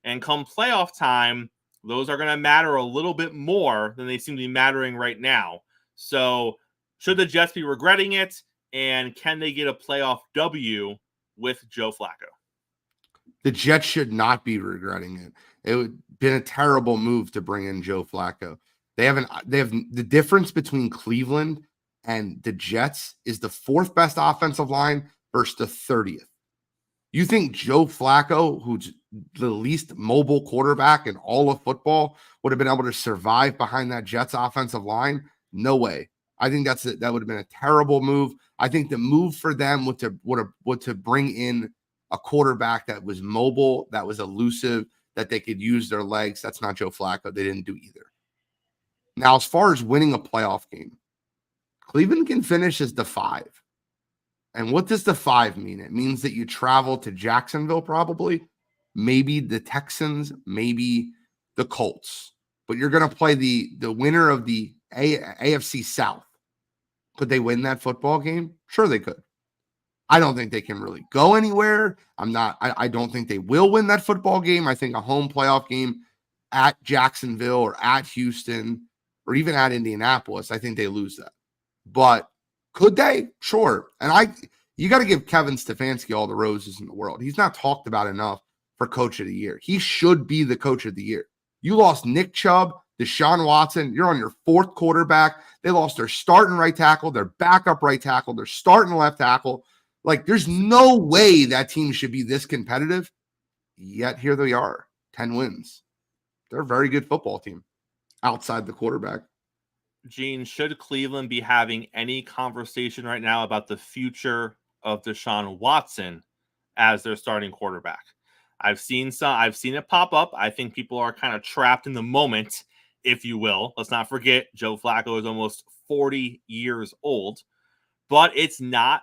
And come playoff time, those are going to matter a little bit more than they seem to be mattering right now. So should the Jets be regretting it? And can they get a playoff W with Joe Flacco? The Jets should not be regretting it. It would have been a terrible move to bring in Joe Flacco. They have the difference between Cleveland and the Jets is the fourth best offensive line versus the 30th. You think Joe Flacco, who's the least mobile quarterback in all of football, would have been able to survive behind that Jets offensive line? No way. I think that would have been a terrible move. I think the move for them would to bring in a quarterback that was mobile, that was elusive, that they could use their legs. That's not Joe Flacco. They didn't do either. Now, as far as winning a playoff game, Cleveland can finish as the 5. And what does the 5 mean? It means that you travel to Jacksonville, probably, maybe the Texans, maybe the Colts. But you're going to play the winner of the AFC South. Could they win that football game? Sure, they could. I don't think they can really go anywhere. I don't think they will win that football game. I think a home playoff game at Jacksonville or at Houston or even at Indianapolis, I think they lose that. But could they? Sure. And you got to give Kevin Stefanski all the roses in the world. He's not talked about enough for coach of the year. He should be the coach of the year. You lost Nick Chubb, Deshaun Watson. You're on your 4th quarterback. They lost their starting right tackle, their backup right tackle, their starting left tackle. Like, there's no way that team should be this competitive. Yet here they are, 10 wins. They're a very good football team outside the quarterback. Gene, should Cleveland be having any conversation right now about the future of Deshaun Watson as their starting quarterback? I've seen it pop up. I think people are kind of trapped in the moment, if you will. Let's not forget Joe Flacco is almost 40 years old, but it's not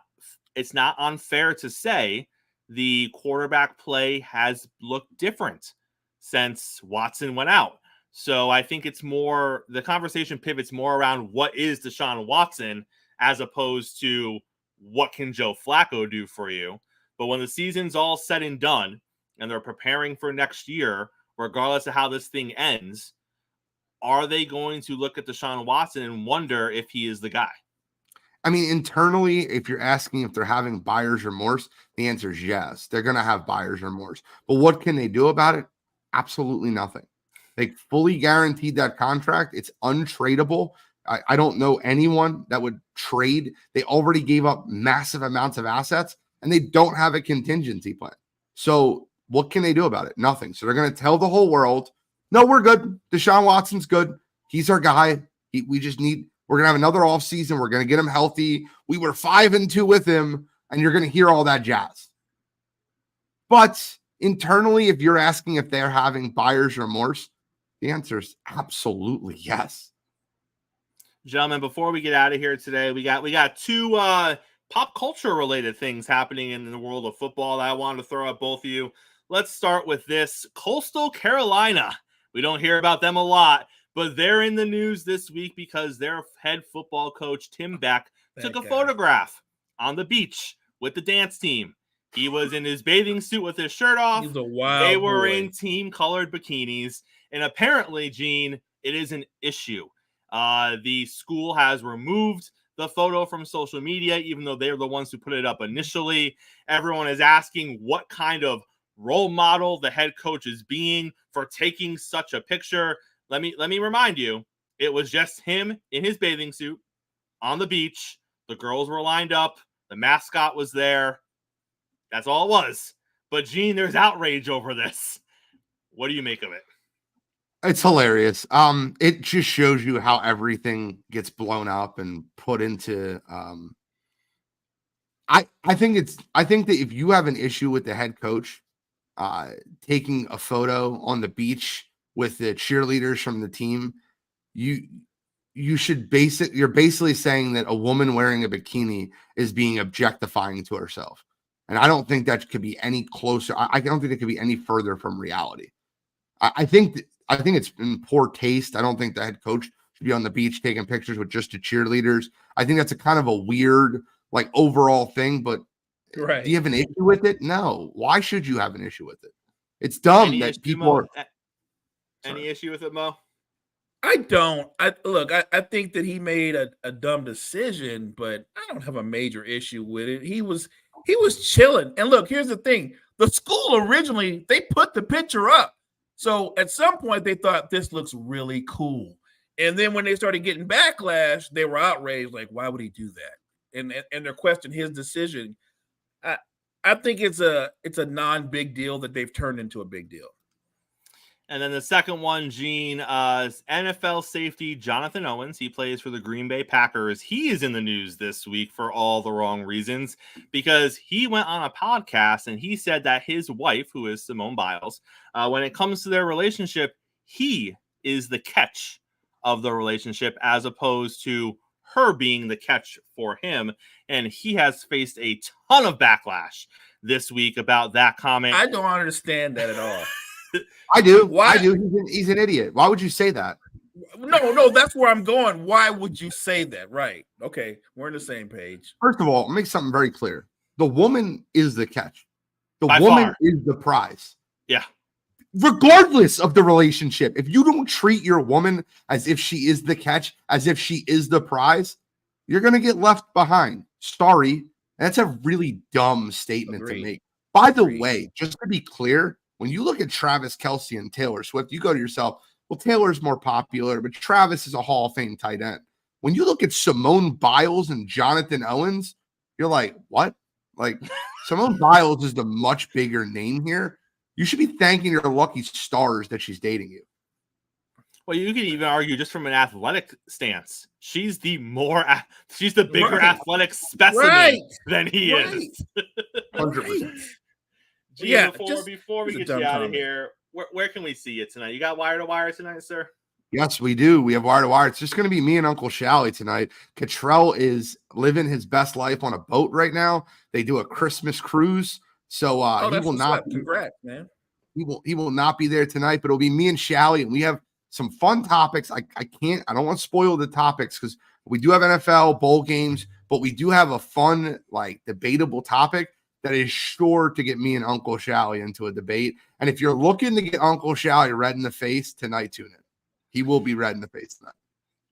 unfair to say the quarterback play has looked different since Watson went out. So I think the conversation pivots more around what is Deshaun Watson as opposed to what can Joe Flacco do for you. But when the season's all said and done and they're preparing for next year, regardless of how this thing ends, are they going to look at Deshaun Watson and wonder if he is the guy? I mean, internally, if you're asking if they're having buyer's remorse, the answer is yes. They're going to have buyer's remorse. But what can they do about it? Absolutely nothing. They fully guaranteed that contract. It's untradeable. I don't know anyone that would trade. They already gave up massive amounts of assets, and they don't have a contingency plan. So what can they do about it? Nothing. So they're going to tell the whole world, no, we're good. Deshaun Watson's good. He's our guy. We're going to have another off season. We're going to get him healthy. We were 5-2 with him, and you're going to hear all that jazz. But internally, if you're asking if they're having buyer's remorse, the answer is absolutely yes. Gentlemen, before we get out of here today, we got two pop culture related things happening in the world of football that I wanted to throw at both of you. Let's start with this. Coastal Carolina. We don't hear about them a lot, but they're in the news this week because their head football coach, Tim Beck, took a photograph on the beach with the dance team. He was in his bathing suit with his shirt off. He's a wild They were boy. in team-colored bikinis. And apparently, Gene, it is an issue. The school has removed the photo from social media, even though they're the ones who put it up initially. Everyone is asking what kind of role model the head coach is being for taking such a picture. Let me remind you, it was just him in his bathing suit on the beach. The girls were lined up. The mascot was there. That's all it was. But Gene, there's outrage over this. What do you make of it? It's hilarious. It just shows you how everything gets blown up and put into I think that if you have an issue with the head coach taking a photo on the beach with the cheerleaders from the team, you should you're basically saying that a woman wearing a bikini is being objectifying to herself. And I don't think that could be any closer. I don't think it could be any further from reality. I think it's in poor taste. I don't think the head coach should be on the beach taking pictures with just the cheerleaders. I think that's a kind of a weird, like, overall thing. But Right. do you have an issue with it? No. Why should you have an issue with it? It's dumb Any that issue, people Mo? are. Any issue with it, Mo? I don't. I think that he made a dumb decision, but I don't have a major issue with it. He was chilling. And look, here's the thing. The school originally, they put the picture up. So at some point they thought this looks really cool. And then when they started getting backlash, they were outraged, like, why would he do that? And they questioned his decision. I think it's a non-big deal that they've turned into a big deal. And then the second one, Gene, NFL safety Jonathan Owens. He plays for the Green Bay Packers. He is in the news this week for all the wrong reasons because he went on a podcast and he said that his wife, who is Simone Biles, when it comes to their relationship, he is the catch of the relationship as opposed to her being the catch for him. And he has faced a ton of backlash this week about that comment. I don't understand that at all. I do. Why? I do. He's an idiot. Why would you say that? No, that's where I'm going. Why would you say that? Right. Okay. We're on the same page. First of all, I'll make something very clear. The woman is the catch. The By woman far. is the prize. Yeah. Regardless of the relationship, if you don't treat your woman as if she is the catch, as if she is the prize, you're going to get left behind. Sorry. That's a really dumb statement Agreed. to make. By the Agreed. way, just to be clear, when you look at Travis Kelce and Taylor Swift, you go to yourself, well, Taylor's more popular, but Travis is a Hall of Fame tight end. When you look at Simone Biles and Jonathan Owens, you're like, what? Like, Simone Biles is the much bigger name here. You should be thanking your lucky stars that she's dating you. Well, you can even argue just from an athletic stance. She's the bigger Right. athletic specimen Right. than he Right. is. 100%. Gene, Yeah, before we it's a get dumb you out of comment. here, where can we see you tonight? You got wire to wire tonight, sir? Yes, we do. We have wire to wire. It's just going to be me and Uncle Shally tonight. Cottrell is living his best life on a boat right now. They do a Christmas cruise. So he That's will what's not up. Congrats, man. He will not be there tonight, but it'll be me and Shally, and we have some fun topics. I don't want to spoil the topics because we do have NFL bowl games, but we do have a fun, like, debatable topic. that is sure to get me and Uncle Shally into a debate. And if you're looking to get Uncle Shally red in the face tonight, tune in. He will be red in the face tonight.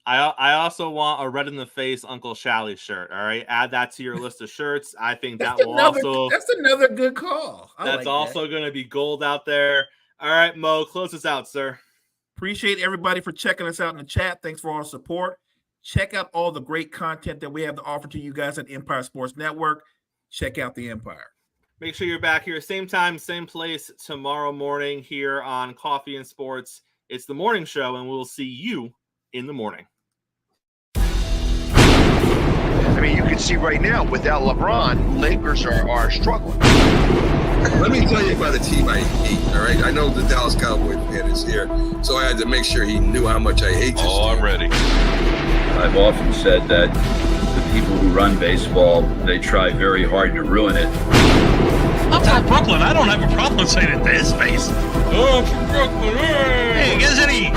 I also want a red in the face Uncle Shally shirt. All right, add that to your list of shirts. I think that's another good call. That's also going to be gold out there. All right, Mo, close us out, sir. Appreciate everybody for checking us out in the chat. Thanks for all the support. Check out all the great content that we have to offer to you guys at Empire Sports Network. Check out the Empire. Make sure you're back here, same time, same place tomorrow morning here on Coffee and Sports. It's the morning show, and we'll see you in the morning. I mean, you can see right now, without LeBron, Lakers are struggling. Let me tell you about a team I hate, all right? I know the Dallas Cowboys fan is here, so I had to make sure he knew how much I hate this team. I'm ready. I've often said that the people who run baseball, they try very hard to ruin it. I'm from Brooklyn. I don't have a problem saying it to his face. Oh, I'm from Brooklyn. Hey, you guys any